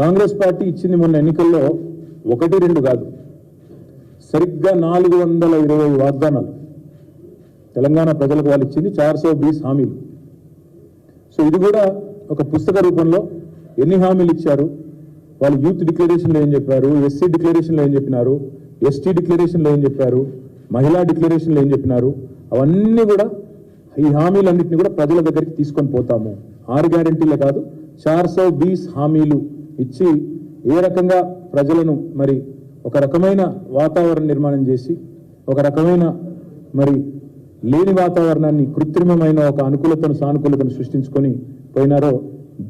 Congress party ఇచ్చింది మొన్న ఎన్నికల్లో 1-2 కాదు, సరిగ్గా 420 వాగ్దానాలు తెలంగాణ ప్రజలకు వాళ్ళు ఇచ్చింది 420 హామీలు. సో ఇది కూడా ఒక పుస్తక రూపంలో ఎన్ని హామీలు ఇచ్చారు, వాళ్ళు యూత్ డిక్లరేషన్లో ఏం చెప్పారు, ఎస్సీ డిక్లరేషన్లో ఏం చెప్పినారు, ఎస్టీ డిక్లరేషన్లో ఏం చెప్పారు, మహిళా డిక్లరేషన్లో ఏం చెప్పినారు, అవన్నీ కూడా ఈ హామీలన్నింటినీ కూడా ప్రజల దగ్గరికి తీసుకొని పోతాము. 6 గ్యారెంటీలే కాదు, 420 హామీలు ఇచ్చి ఏ రకంగా ప్రజలను మరి ఒక రకమైన వాతావరణ నిర్మాణం చేసి ఒక రకమైన మరి లేని వాతావరణాన్ని కృత్రిమమైన ఒక అనుకూలతను సానుకూలతను సృష్టించుకొని పోయినారో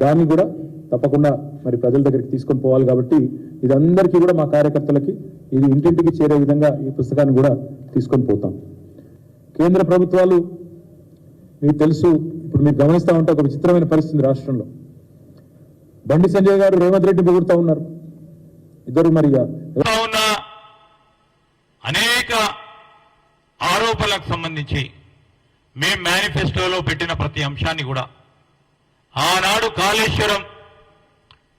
దాన్ని కూడా తప్పకుండా మరి ప్రజల దగ్గరికి తీసుకొని పోవాలి. కాబట్టి ఇది అందరికీ కూడా మా కార్యకర్తలకి ఇది ఇంటింటికి చేరే విధంగా ఈ పుస్తకాన్ని కూడా తీసుకొని పోతాం. కేంద్ర ప్రభుత్వాలు మీకు తెలుసు, ఇప్పుడు మీరు గమనిస్తూ ఉంటే ఒక విచిత్రమైన పరిస్థితి రాష్ట్రంలో. బండి సంజయ్ గారు రేవంత్ రెడ్డి పొగుడుతూ ఉన్నారు, ఇద్దరు మరిగా అనేక ఆరోపణలకు సంబంధించి మేం మేనిఫెస్టోలో పెట్టిన ప్రతి అంశాన్ని కూడా ఆనాడు కాళేశ్వరం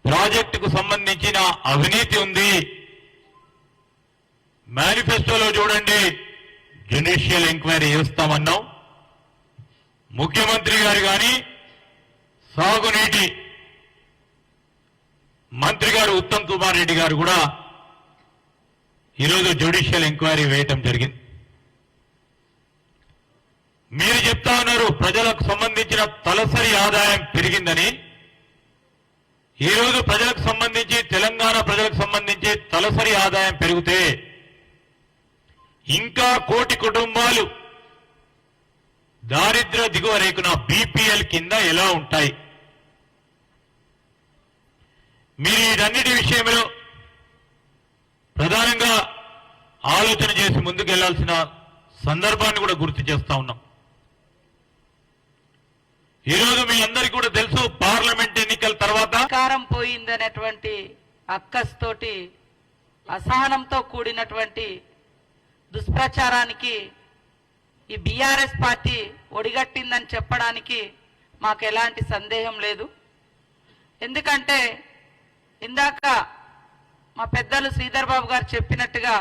ప్రాజెక్టుకు సంబంధించిన అవినీతి ఉంది, మేనిఫెస్టోలో చూడండి జ్యుడిషియల్ ఎంక్వైరీ చేస్తామన్నాం. ముఖ్యమంత్రి గారు కానీ సాగునీటి మంత్రి గారు ఉత్తమ్ కుమార్ రెడ్డి గారు కూడా ఈరోజు జ్యుడిషియల్ ఎంక్వైరీ వేయటం జరిగింది. మీరు చెప్తా ఉన్నారు ప్రజలకు సంబంధించిన తలసరి ఆదాయం పెరిగిందని. ఈరోజు ప్రజలకు సంబంధించి తెలంగాణ ప్రజలకు సంబంధించి తలసరి ఆదాయం పెరిగితే ఇంకా 1 కోటి కుటుంబాలు దారిద్ర్య దిగువ రేఖన బీపీఎల్ కింద ఎలా ఉంటాయి? మీరు వీటన్నిటి విషయంలో ప్రధానంగా ఆలోచన చేసి ముందుకెళ్లాల్సిన సందర్భాన్ని కూడా గుర్తు చేస్తా ఉన్నాం. ఈరోజు మీ అందరికీ కూడా తెలుసు, పార్లమెంట్ ఎన్నికల తర్వాత అధికారం పోయిందనేటువంటి అక్కస్తోటి అసహనంతో కూడినటువంటి దుష్ప్రచారానికి ఈ బీఆర్ఎస్ పార్టీ ఒడిగట్టిందని చెప్పడానికి మాకు ఎలాంటి సందేహం లేదు. ఎందుకంటే ఇందాక మా పెద్దలు శ్రీధర్ బాబు గారు చెప్పినట్టుగా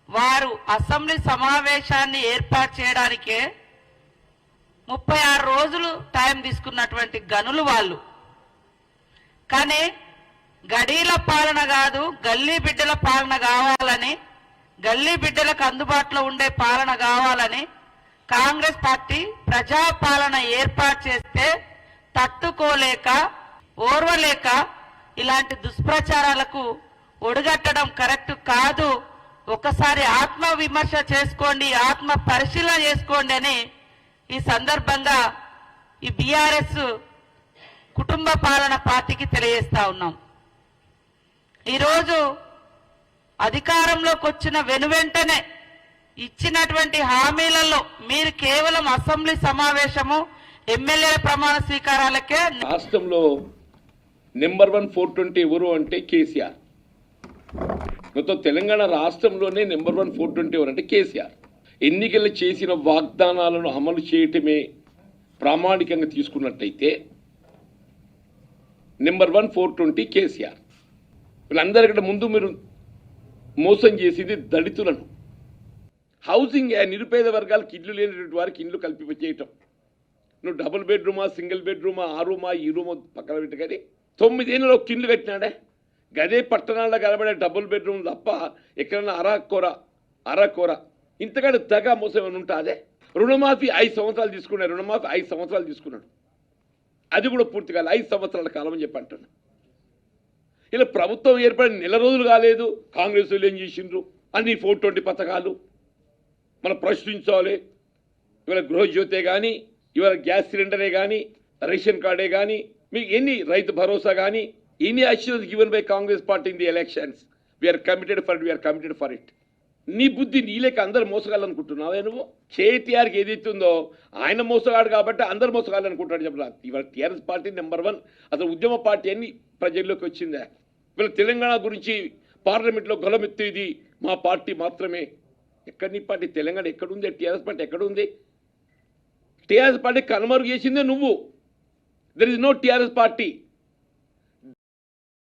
వారు అసెంబ్లీ సమావేశాన్ని ఏర్పాటు చేయడానికే 36 రోజులు టైం తీసుకున్నటువంటి గనులు వాళ్ళు. కానీ గడీల పాలన కాదు, గల్లీ బిడ్డల పాలన కావాలని, గల్లీ బిడ్డలకు అందుబాటులో ఉండే పాలన కావాలని కాంగ్రెస్ పార్టీ ప్రజాపాలన ఏర్పాటు చేస్తే తట్టుకోలేక ఓర్వలేక ఇలాంటి దుష్ప్రచారాలకు ఒడిగట్టడం కరెక్ట్ కాదు. ఒకసారి ఆత్మ విమర్శ చేసుకోండి, ఆత్మ పరిశీలన చేసుకోండి అని ఈ సందర్భంగా ఈ బీఆర్ఎస్ కుటుంబ పాలన పార్టీకి తెలియజేస్తా ఉన్నాం. ఈరోజు అధికారంలోకి వచ్చిన వెనువెంటనే ఇచ్చినటువంటి హామీలలో మీరు కేవలం అసెంబ్లీ సమావేశము ఎమ్మెల్యేల ప్రమాణ స్వీకారాలకే రాష్ట్రంలో నెంబర్ 1 420 ఎవరు అంటే కేసీఆర్. మొత్తం తెలంగాణ రాష్ట్రంలోనే నెంబర్ 1 420 ఎవరు అంటే కేసీఆర్. ఎన్నికలు చేసిన వాగ్దానాలను అమలు చేయటమే ప్రామాణికంగా తీసుకున్నట్టయితే నెంబర్ 1 420 కేసీఆర్. వీళ్ళందరికంటే ముందు మీరు మోసం చేసింది దళితులను. హౌసింగ్, నిరుపేద వర్గాలకు ఇల్లు లేనటువంటి వారికి ఇల్లు కల్పించేయటం. నువ్వు డబుల్ బెడ్రూమా, సింగిల్ బెడ్రూమా, ఆ రూమా ఈ రూమా పక్కన పెట్టి కానీ 9 ఏళ్ళలో ఒక ఇల్లు కట్టినాడే. గదే పట్టణాల్లో కనబడే డబుల్ బెడ్రూమ్ తప్ప ఎక్కడన్నా అరకొర ఇంతకంటే దగా మోసం ఏమైనా ఉంటుందే? రుణమాఫీ 5 సంవత్సరాలు తీసుకున్నాడు, రుణమాఫీ 5 సంవత్సరాలు తీసుకున్నాడు, అది కూడా పూర్తిగా 5 సంవత్సరాల కాలం అని చెప్పి అంటున్నాడు. ఇలా ప్రభుత్వం ఏర్పడిన నెల రోజులు కాలేదు, కాంగ్రెస్ వాళ్ళు ఏం చేసిండ్రు? అన్ని 420 పథకాలు మనం ప్రశ్నించాలి. ఇవాళ గృహజ్యోతే కానీ, ఇవాళ గ్యాస్ సిలిండరే కానీ, రేషన్ కార్డే కానీ, మీకు ఎన్ని రైతు భరోసా కానీ, ఎన్ని assurance given by Congress party in the elections. We are committed for it. నీ బుద్ధి నీలేక అందరు మోసగాలనుకుంటున్నావే నువ్వు? కేటీఆర్కి ఏదైతే ఉందో ఆయన మోసగాడు కాబట్టి అందరు మోసగాలనుకుంటాడు చెప్పరా? ఇవాళ టీఆర్ఎస్ పార్టీ నెంబర్ 1 అసలు ఉద్యమ పార్టీ అని ప్రజల్లోకి వచ్చిందా? వీళ్ళ తెలంగాణ గురించి పార్లమెంట్లో గొలమెత్తేది మా పార్టీ మాత్రమే. ఎక్కడ నీ పార్టీ? తెలంగాణ ఎక్కడుంది? టీఆర్ఎస్ పార్టీ ఎక్కడుంది? టీఆర్ఎస్ పార్టీ కనుమరుగు చేసిందే నువ్వు. There is no TRS party.